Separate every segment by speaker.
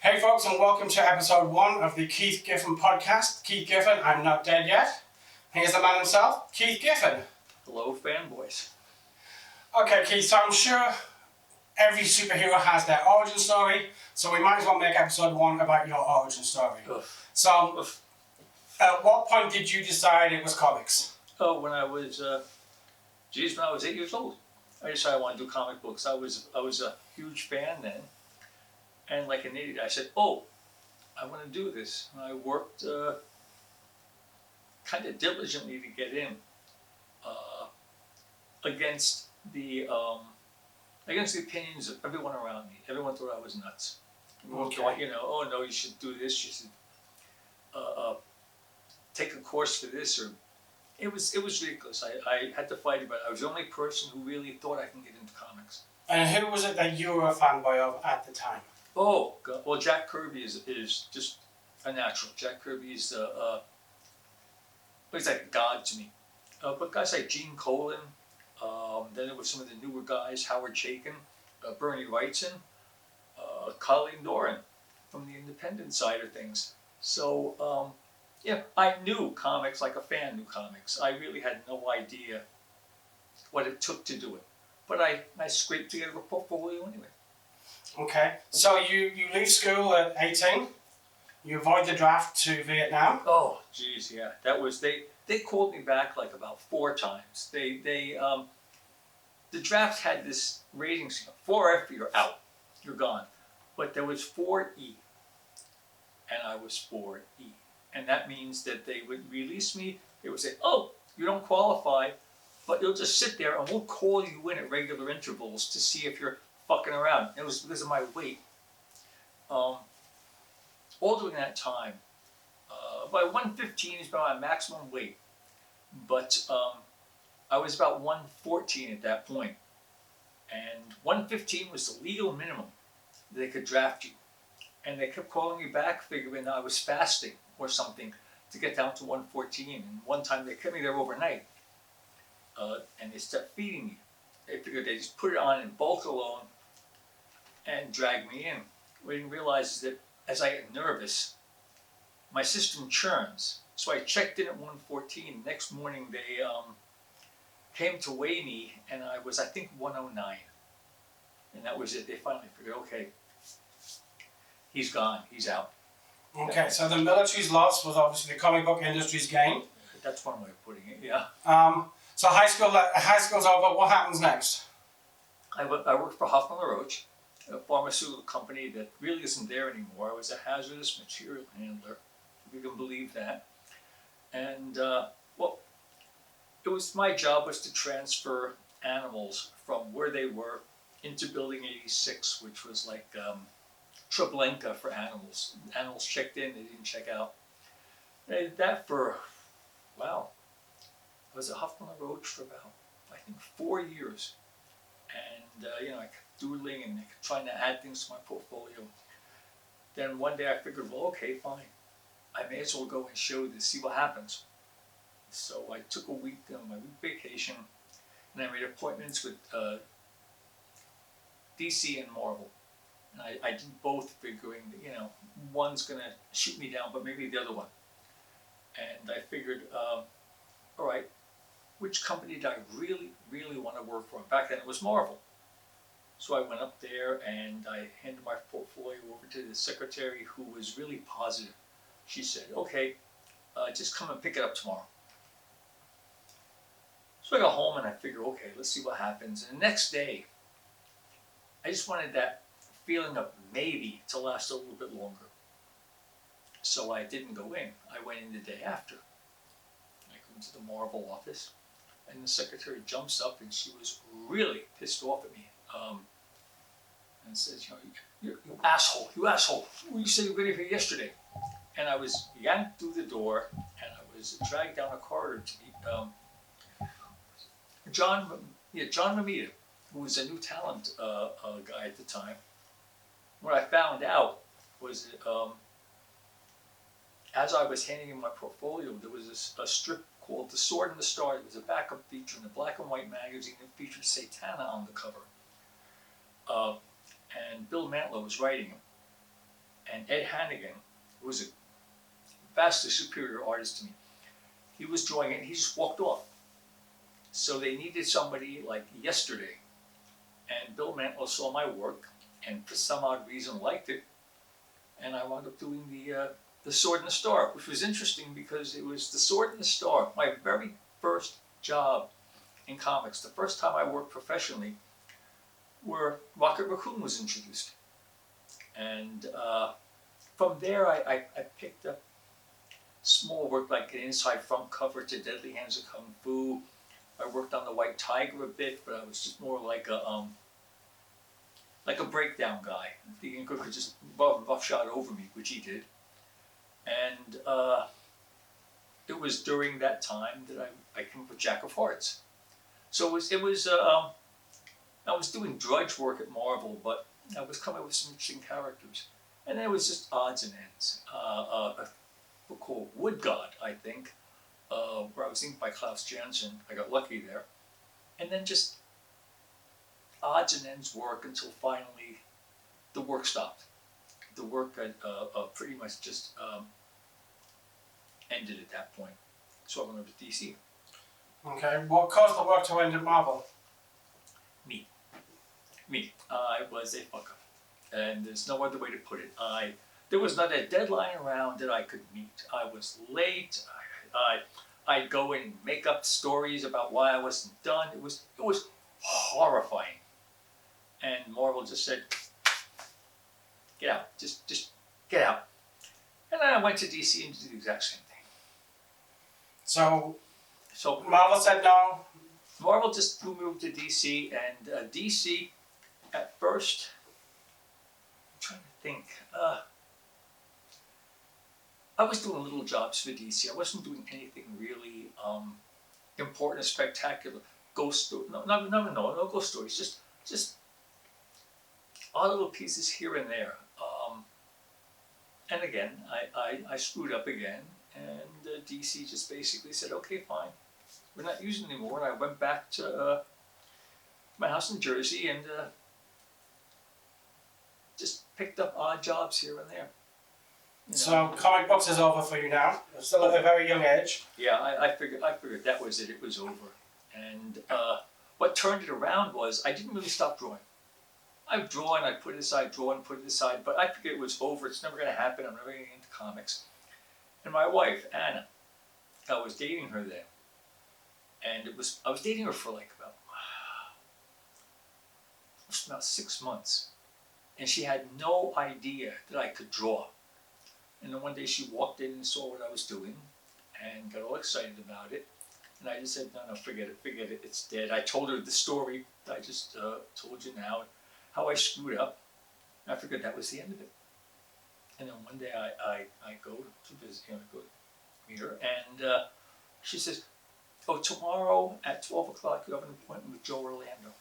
Speaker 1: Hey folks, and welcome to episode 1 of the Keith Giffen podcast. Keith Giffen, I'm not dead yet. Here's the man himself, Keith Giffen.
Speaker 2: Hello, fanboys.
Speaker 1: Okay, Keith, so I'm sure every superhero has their origin story, so we might as well make episode 1 about your origin story. So, at what point did you decide it was comics?
Speaker 2: Oh, when I was 8 years old. I decided I wanted to do comic books. I was a huge fan then. And like an idiot, I said, oh, I want to do this. And I worked kind of diligently to get in against the opinions of everyone around me. Everyone thought I was nuts. Everyone thought, oh no, you should do this. You should take a course for this, or it was ridiculous. I had to fight about it. I was the only person who really thought I can get into comics. And
Speaker 1: who was it that you were a fanboy of at the time?
Speaker 2: Oh, God. Well, Jack Kirby is just a natural. Jack Kirby is he's like a god to me. But guys like Gene Colan, then there were some of the newer guys, Howard Chaykin, Bernie Wrightson, Colleen Doran from the independent side of things. So, I knew comics like a fan knew comics. I really had no idea what it took to do it. But I scraped together a portfolio anyway.
Speaker 1: Okay, so you leave school at 18, you avoid the draft to Vietnam.
Speaker 2: Oh, geez, yeah, that was, they called me back like about 4 times. The draft had this rating, 4F, you're out, you're gone. But there was 4E, and I was 4E. And that means that they would release me, they would say, oh, you don't qualify, but you'll just sit there and we'll call you in at regular intervals to see if you're fucking around. It was because of my weight. All during that time, by 115 is about my maximum weight, but I was about 114 at that point, and 115 was the legal minimum that they could draft you, and they kept calling me back, figuring I was fasting or something to get down to 114. And one time they kept me there overnight, and they stopped feeding me. They figured they just put it on in bulk alone and drag me in. What I didn't realize is that as I get nervous, my system churns. So I checked in at 114. Next morning they came to weigh me, and I was, I think, 109. And that was it. They finally figured, okay, he's gone, he's out.
Speaker 1: Okay, so the military's loss was obviously the comic book industry's gain.
Speaker 2: That's one way of putting it, yeah.
Speaker 1: So high school's over, what happens next?
Speaker 2: I worked for Hoffman LaRoche, a pharmaceutical company that really isn't there anymore. I was a hazardous material handler, if you can believe that. And, it was, my job was to transfer animals from where they were into Building 86, which was like Treblinka for animals. Animals checked in, they didn't check out. I did that for, wow, I was at Hoffman LaRoche for about, I think, 4 years. And, I kept doodling and trying to add things to my portfolio. Then one day I figured, well, okay, fine. I may as well go and show this, see what happens. So I took a week on my week vacation, and I made appointments with DC and Marvel. And I did both, figuring that, one's going to shoot me down, but maybe the other one. And I figured, all right, which company did I really, really want to work for? Back then it was Marvel. So I went up there and I handed my portfolio over to the secretary, who was really positive. She said, okay, just come and pick it up tomorrow. So I got home and I figured, okay, let's see what happens. And the next day, I just wanted that feeling of maybe to last a little bit longer. So I didn't go in. I went in the day after. I go into the Marvel office, and the secretary jumps up, and she was really pissed off at me. And says, you asshole, you asshole. You said you were going to be here yesterday. And I was yanked through the door, and I was dragged down a corridor to meet John Romita, who was a new talent guy at the time. What I found out was that as I was handing him my portfolio, there was a strip called The Sword and the Star. It was a backup feature in a black and white magazine that featured Satana on the cover. And Bill Mantlo was writing him. And Ed Hannigan was a vastly superior artist to me. He was drawing it and he just walked off. So they needed somebody like yesterday. And Bill Mantlo saw my work and for some odd reason liked it. And I wound up doing the Sword and the Star, which was interesting because it was the Sword and the Star, my very first job in comics. The first time I worked professionally, where Rocket Raccoon was introduced. And from there, I picked up small work like an inside front cover to Deadly Hands of Kung Fu. I worked on the White Tiger a bit, but I was just more like a breakdown guy. The inker could just rough shot over me, which he did. And it was during that time that I came up with Jack of Hearts. So I was doing drudge work at Marvel, but I was coming up with some interesting characters. And then it was just odds and ends. A book called Wood God, I think, where I was inked by Klaus Janson. I got lucky there. And then just odds and ends work until finally the work stopped. The work pretty much just ended at that point. So I went over to DC.
Speaker 1: Okay, what caused the work to end at Marvel?
Speaker 2: Me. I was a fuck up. And there's no other way to put it. There was not a deadline around that I could meet. I was late. I'd go and make up stories about why I wasn't done. It was horrifying. And Marvel just said, get out. Just get out. And then I went to DC and did the exact same thing.
Speaker 1: So
Speaker 2: So
Speaker 1: Marvel said no.
Speaker 2: Marvel just threw me over to DC, and DC at first, I'm trying to think. I was doing little jobs for DC. I wasn't doing anything really important or spectacular. Ghost story, no ghost stories. Just odd little pieces here and there. And again, I screwed up again, and DC just basically said, okay, fine. We're not using it anymore. And I went back to my house in Jersey and just picked up odd jobs here and there. You know?
Speaker 1: So comic books is over for you now. You're still at a very young age.
Speaker 2: Yeah, I figured that was it. It was over. And what turned it around was I didn't really stop drawing. I'd draw and I'd put it aside, draw and put it aside, but I figured it was over. It's never going to happen. I'm never going to get into comics. And my wife, Anna, I was dating her then. And I was dating her for like about 6 months. And she had no idea that I could draw. And then one day she walked in and saw what I was doing and got all excited about it. And I just said, no, forget it, it's dead. I told her the story that I just told you now, how I screwed up. And I figured that was the end of it. And then one day I go to visit, go meet her, and she says, oh, tomorrow at 12 o'clock you have an appointment with Joe Orlando.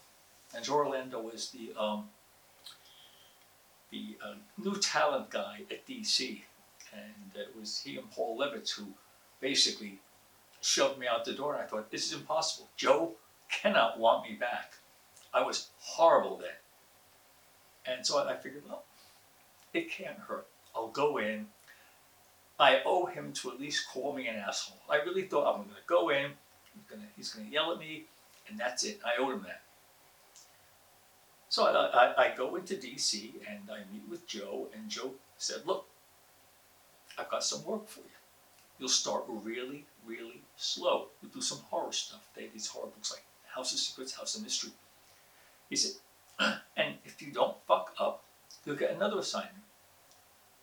Speaker 2: And Joe Orlando was the new talent guy at DC. And it was he and Paul Levitz who basically shoved me out the door, and I thought, this is impossible. Joe cannot want me back. I was horrible then. And so I figured, well, it can't hurt. I'll go in. I owe him to at least call me an asshole. I really thought I'm going to go in, he's going to yell at me, and that's it. I owed him that. So I go into DC, and I meet with Joe, and Joe said, look, I've got some work for you. You'll start really, really slow. You'll do some horror stuff. They have these horror books like House of Secrets, House of Mystery. He said, and if you don't fuck up, you'll get another assignment.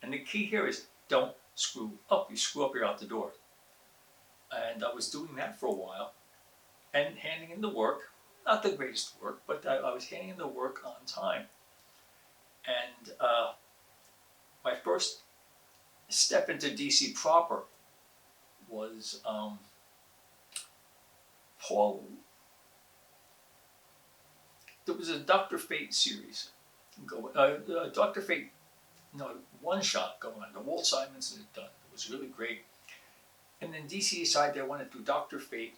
Speaker 2: And the key here is don't screw up. You screw up, you're out the door. And I was doing that for a while and handing in the work. Not the greatest work, but I was handing in the work on time. And my first step into DC proper was Paul. There was a Dr. Fate series, Dr. Fate, one shot going on. The Walt Simonson had done. It was really great. And then DC decided they wanted to do Dr. Fate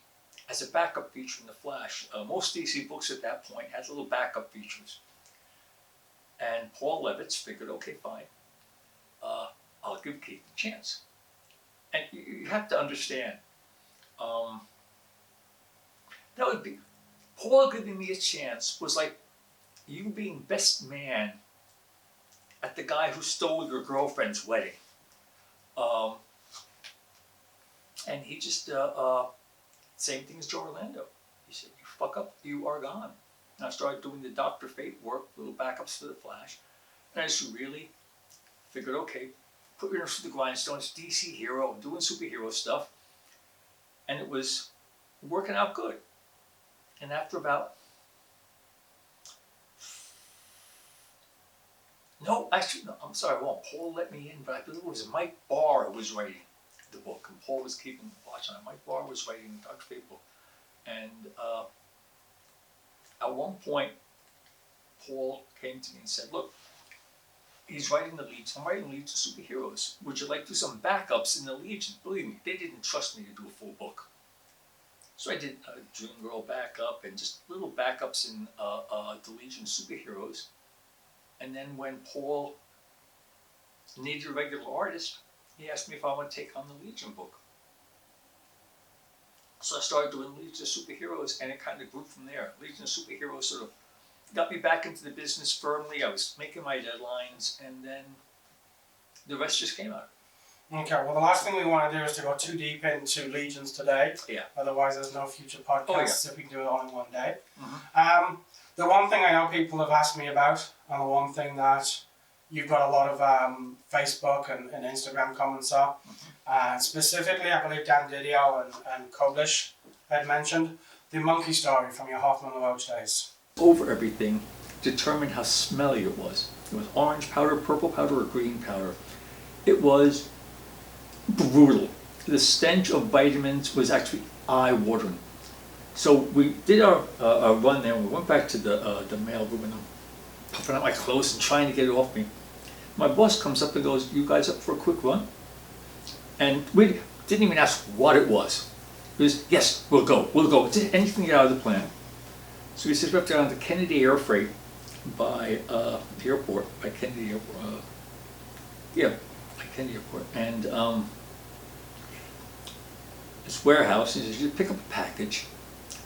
Speaker 2: as a backup feature in the Flash. Most DC books at that point had little backup features. And Paul Levitz figured, okay, fine. I'll give Keith a chance. And you have to understand, that would be, Paul giving me a chance was like you being best man at the guy who stole your girlfriend's wedding. And he just, same thing as Joe Orlando. He said, you fuck up, you are gone. And I started doing the Dr. Fate work, little backups to the Flash. And I just really figured, okay, put your nose to the grindstones, DC hero, doing superhero stuff. And it was working out good. And after about, no, I'm sorry, well, Paul let me in, but I believe it was Mike Barr who was writing the book, and Paul was keeping watch on it. Mike Barr was writing the Dr. Fate book. And at one point, Paul came to me and said, look, he's writing the Legion. I'm writing Legion of Superheroes. Would you like to do some backups in the Legion? Believe me, they didn't trust me to do a full book. So I did a Dream Girl backup and just little backups in the Legion of Superheroes. And then when Paul needed a regular artist, he asked me if I want to take on the Legion book. So I started doing Legion of Superheroes, and it kind of grew from there. Legion of Superheroes sort of got me back into the business firmly. I was making my deadlines, and then the rest just came out.
Speaker 1: Okay, well, the last thing we want to do is to go too deep into Legions today.
Speaker 2: Yeah.
Speaker 1: Otherwise, there's no future podcasts if we can do it all in one day.
Speaker 2: Mm-hmm.
Speaker 1: The one thing I know people have asked me about, and the one thing that you've got a lot of Facebook and Instagram comments on, specifically, I believe Dan Didio and Koblish had mentioned the monkey story from your Hoffman LaRoche days.
Speaker 2: Over everything, determined how smelly it was. It was orange powder, purple powder, or green powder. It was brutal. The stench of vitamins was actually eye-watering. So we did our run there, and we went back to the mail room, and I'm puffing out my clothes and trying to get it off me. My boss comes up and goes, you guys up for a quick run? And we didn't even ask what it was. It was, yes, we'll go. Anything to get out of the plan. So we sit up down at the Kennedy Air Freight by the airport, by Kennedy Airport. By Kennedy Airport. And this warehouse, he says, you pick up a package.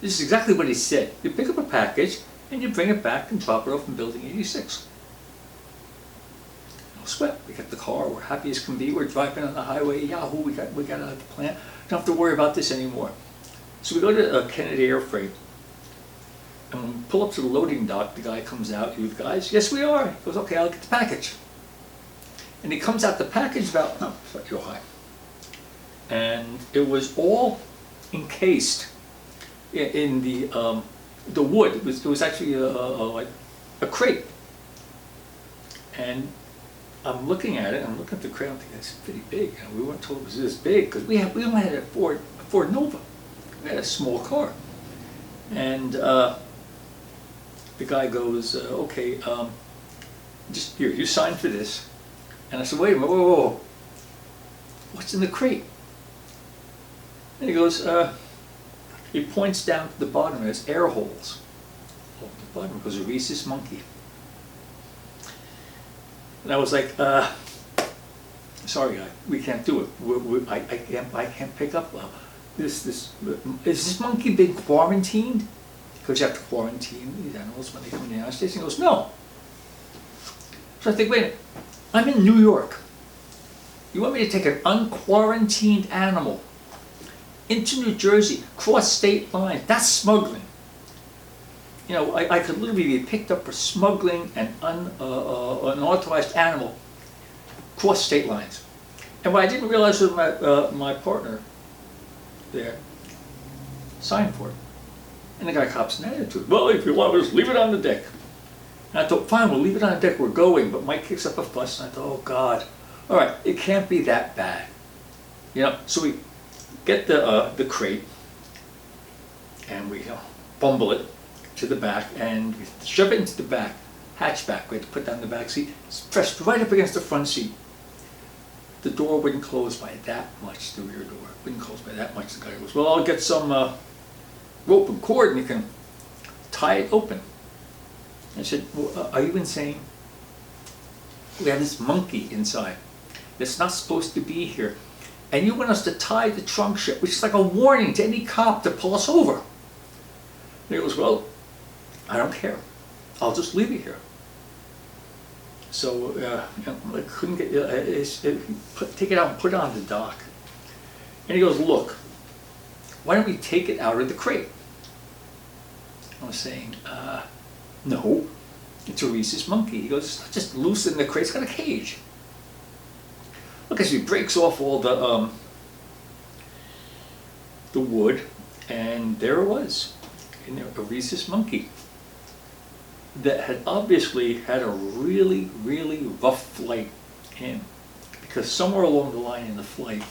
Speaker 2: This is exactly what he said. You pick up a package and you bring it back and drop it off in Building 86. No sweat. We got the car. We're happy as can be. We're driving on the highway. Yahoo! We got out of the plant. Don't have to worry about this anymore. So we go to Kennedy Air Freight. And when we pull up to the loading dock, the guy comes out. You guys? Yes, we are. He goes, okay, I'll get the package. And he comes out the package about, no, it's not your high. And it was all encased in the wood. It was actually like a crate. And I'm looking at it, and I'm looking at the crate, I'm thinking, it's pretty big. And we weren't told it was this big, because we only had a Ford Nova. We had a small car. And the guy goes, okay, just here, you sign for this. And I said, wait a minute, whoa. What's in the crate? And he goes, he points down to the bottom, and there's air holes. Oh, the bottom goes a rhesus monkey. And I was like, sorry, guy, we can't do it. I can't pick up this. Is this monkey been quarantined? Because you have to quarantine these animals when they come in the United States. And he goes, no. So I think, wait a minute, I'm in New York. You want me to take an unquarantined animal into New Jersey, cross state lines? That's smuggling. You know, I could literally be picked up for smuggling an unauthorized animal cross state lines. And what I didn't realize was my partner there signed for it. And the guy cops an attitude. Well, if you want, just leave it on the deck. And I thought, fine, we'll leave it on the deck, we're going. But Mike kicks up a fuss, and I thought, oh God, all right, it can't be that bad. You know, so we get the crate, and we bumble it to the back, and we shove it into the back, hatchback. We had to put down the back seat. It's pressed right up against the front seat. The door wouldn't close by that much, the rear door. Wouldn't close by that much. The guy goes, well, I'll get some rope and cord, and you can tie it open. I said, well, are you insane? We have this monkey inside. that's not supposed to be here. And you want us to tie the trunk shut, which is like a warning to any cop to pull us over. And he goes, well, I don't care. I'll just leave it here. So I couldn't get, take it out and put it on the dock. And he goes, look, why don't we take it out of the crate? I was saying, no, it's a rhesus monkey. He goes, it's not just loose in the crate, it's got a cage. Look, as he breaks off all the wood, and there it was, a rhesus monkey that had obviously had a really, really rough flight in, because somewhere along the line in the flight,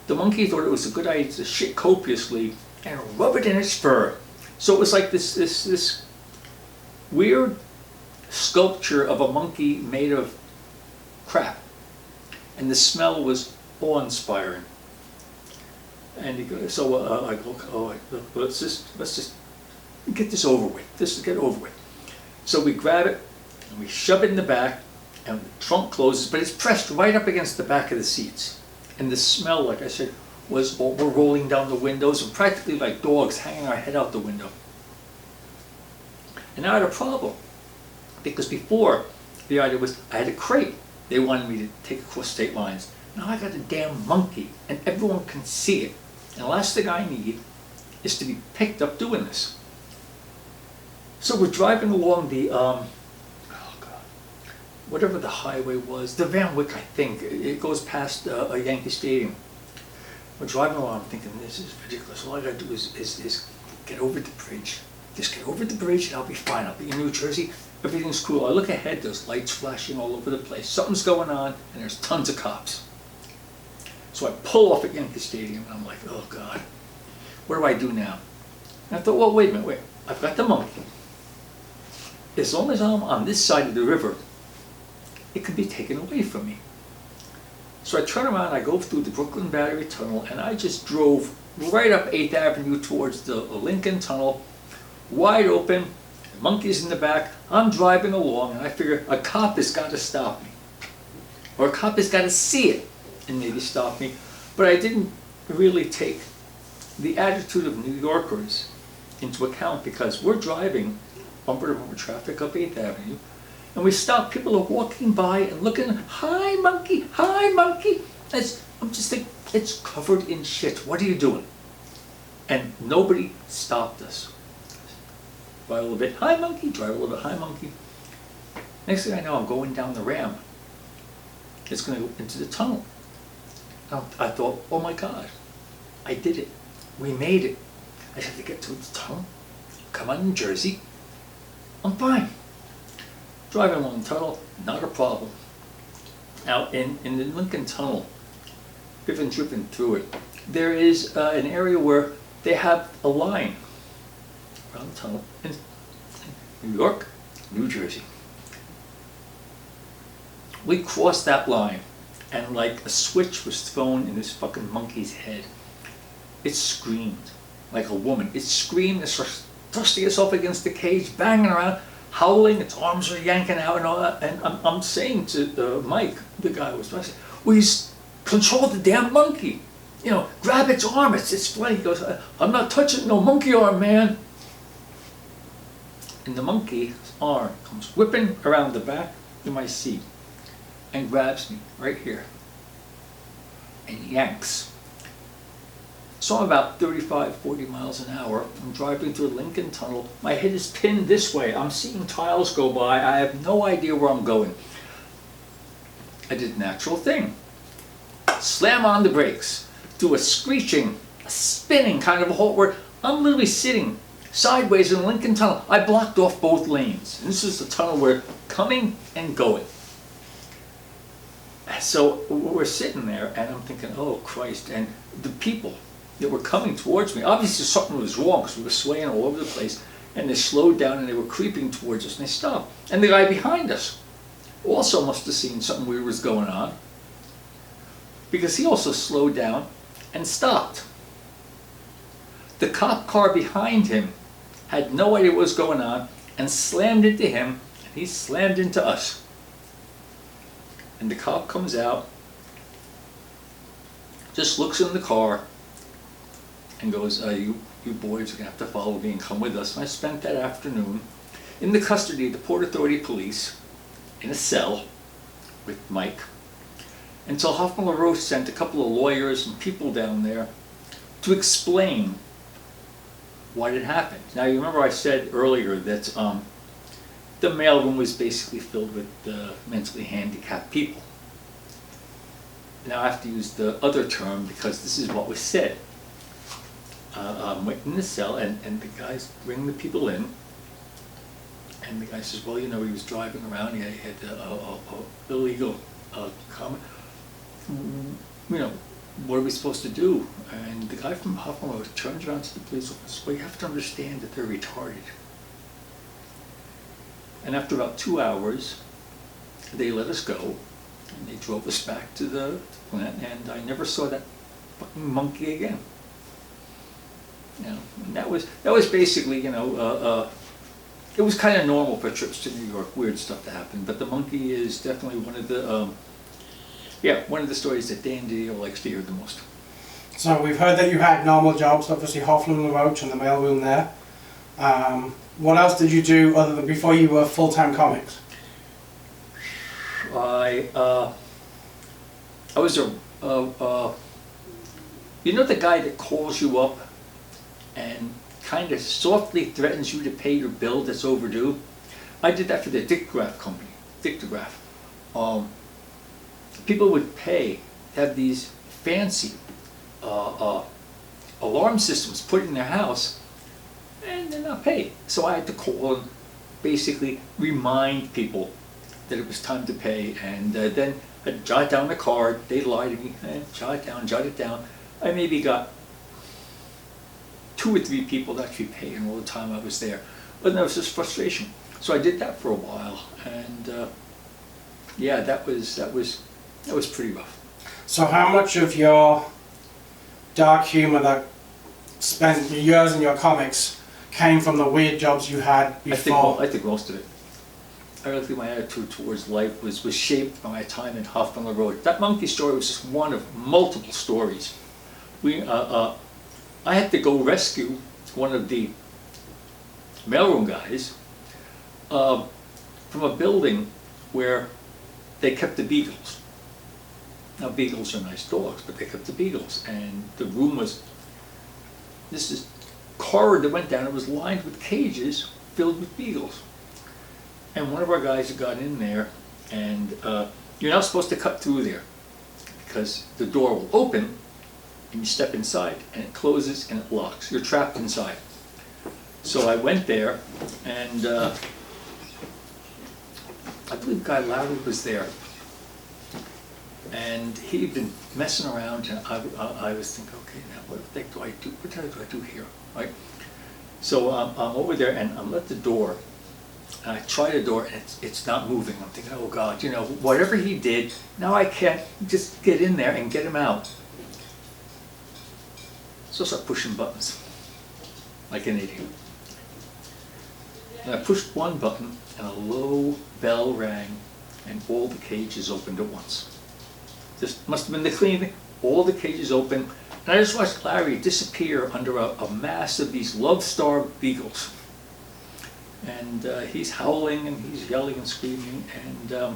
Speaker 2: the monkey thought it was a good idea to shit copiously and rub it in its fur. So it was like this weird sculpture of a monkey made of crap, and the smell was awe-inspiring. And he goes, so I go, oh, let's just get this over with. Just get over with. So we grab it and we shove it in the back, and the trunk closes, but it's pressed right up against the back of the seats. And the smell, like I said, was we're rolling down the windows and practically like dogs hanging our head out the window. And I had a problem, because before the idea was I had a crate they wanted me to take across state lines. Now I got a damn monkey and everyone can see it. And the last thing I need is to be picked up doing this. So we're driving along the, whatever the highway was, the Van Wyck, I think. It goes past a Yankee Stadium. We're driving along thinking, this is ridiculous. All I gotta do is get over the bridge. Just get over the bridge and I'll be fine. I'll be in New Jersey. Everything's cool. I look ahead, there's lights flashing all over the place. Something's going on and there's tons of cops. So I pull off at Yankee Stadium and I'm like, oh God, what do I do now? And I thought, well, wait a minute, I've got the monkey. As long as I'm on this side of the river, it could be taken away from me. So I turn around, I go through the Brooklyn Battery Tunnel, and I just drove right up 8th Avenue towards the Lincoln Tunnel, wide open, the monkey's in the back, I'm driving along, and I figure a cop has got to stop me. Or a cop has got to see it and maybe stop me. But I didn't really take the attitude of New Yorkers into account, because we're driving bumper to bumper traffic up 8th Avenue, and we stop, people are walking by and looking, hi monkey, hi monkey. I'm just thinking, it's covered in shit, what are you doing? And nobody stopped us. Drive a little bit, hi monkey, drive a little bit, hi monkey. Next thing I know, I'm going down the ramp. It's going to go into the tunnel. Now, I thought, oh my God, I did it. We made it. I just have to get to the tunnel, come on New Jersey, I'm fine. Driving along the tunnel, not a problem. Now, in the Lincoln Tunnel, Giffen driven through it, there is an area where they have a line around the tunnel in New York, New Jersey. We crossed that line, and like a switch was thrown in this fucking monkey's head. It screamed like a woman. It screamed, it's thrusting itself against the cage, banging around, howling, its arms are yanking out and all that. And I'm saying to Mike, the guy who was dressing, well, he's control the damn monkey. You know, grab its arm, it's flying. He goes, I'm not touching no monkey arm, man. And the monkey's arm comes whipping around the back of my seat and grabs me right here and yanks. So I'm about 35, 40 miles an hour. I'm driving through the Lincoln Tunnel. My head is pinned this way. I'm seeing tiles go by. I have no idea where I'm going. I did a natural thing. Slam on the brakes. Do a screeching, a spinning kind of a halt where I'm literally sitting sideways in the Lincoln Tunnel. I blocked off both lanes. And this is the tunnel where coming and going. So we're sitting there and I'm thinking, oh Christ, and the people that were coming towards me, obviously something was wrong because we were swaying all over the place, and they slowed down and they were creeping towards us and they stopped. And the guy behind us also must have seen something weird was going on, because he also slowed down and stopped. The cop car behind him had no idea what was going on and slammed into him, and he slammed into us. And the cop comes out, just looks in the car, and goes, you boys are going to have to follow me and come with us. And I spent that afternoon in the custody of the Port Authority Police in a cell with Mike until Hoffman LaRoche sent a couple of lawyers and people down there to explain what had happened. Now, you remember I said earlier that the mailroom was basically filled with mentally handicapped people. Now I have to use the other term because this is what was said. Went in the cell and the guys bring the people in, and the guy says, well, you know, he was driving around, he had a illegal comment. You know, what are we supposed to do? And the guy from Hoffman turns around to the police officer, well, you have to understand that they're retarded. And after about 2 hours, they let us go, and they drove us back to the plant, and I never saw that fucking monkey again. You know, and that was basically, you know, it was kind of normal for trips to New York, weird stuff to happen. But the monkey is definitely one of the, one of the stories that Dan Didio likes to hear the most.
Speaker 1: So we've heard that you had normal jobs, obviously Hoffman LaRoche and the mailroom there. What else did you do other than before you were full-time comics?
Speaker 2: I was you know the guy that calls you up and kind of softly threatens you to pay your bill that's overdue? I did that for the Dictograph company, Dictograph. People would pay to have these fancy alarm systems put in their house, and they're not paid. So I had to call and basically remind people that it was time to pay, and then I'd jot down the card, they'd lie to me, jot it down. I maybe got 2 or 3 people to actually pay in all the time I was there. But that was just frustration. So I did that for a while, and yeah, that was pretty rough.
Speaker 1: So how much of your dark humor that spent years in your comics came from the weird jobs you had before?
Speaker 2: I think most of it. I really think my attitude towards life was shaped by my time in Hoffman LaRoche. That monkey story was just one of multiple stories. I had to go rescue one of the mailroom guys from a building where they kept the beagles. Now, beagles are nice dogs, but they kept the beagles, and the room was this corridor that went down. It was lined with cages filled with beagles. And one of our guys had got in there, and you're not supposed to cut through there because the door will open and you step inside and it closes and it locks. You're trapped inside. So I went there, and I believe Guy Lowry was there, and he'd been messing around, and I was thinking, okay, now what the heck do I do? What the heck do I do here, right? So I'm over there, and I'm at the door, and I try the door, and it's not moving. I'm thinking, oh God, you know, whatever he did, now I can't just get in there and get him out. So I start pushing buttons, like an idiot. And I pushed one button, and a low bell rang, and all the cages opened at once. This must have been the cleaning. All the cages open, and I just watched Larry disappear under a mass of these love-starved beagles. And he's howling, and he's yelling and screaming, and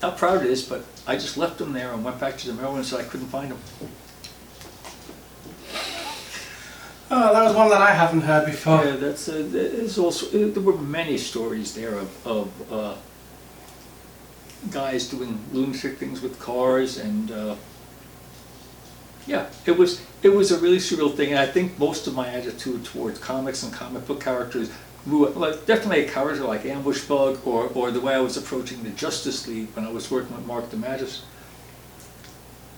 Speaker 2: not proud of this, but I just left him there and went back to the mailroom and said I couldn't find him.
Speaker 1: Oh, that was one that I haven't heard before.
Speaker 2: Yeah, there's also, there were many stories there of guys doing lunatic things with cars, and yeah, it was a really surreal thing. And I think most of my attitude towards comics and comic book characters grew up, like definitely a character like Ambush Bug, or the way I was approaching the Justice League when I was working with Mark DeMatteis.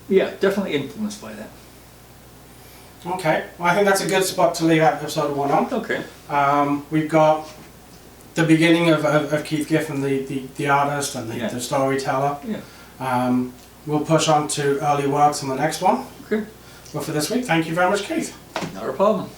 Speaker 2: Yeah, definitely influenced by that.
Speaker 1: Okay, well, I think that's a good spot to leave episode 1 on.
Speaker 2: Okay.
Speaker 1: We've got the beginning of Keith Giffen, the artist and the storyteller.
Speaker 2: Yeah.
Speaker 1: We'll push on to early works on the next one.
Speaker 2: Okay.
Speaker 1: But for this week, thank you very much, Keith.
Speaker 2: Not a problem.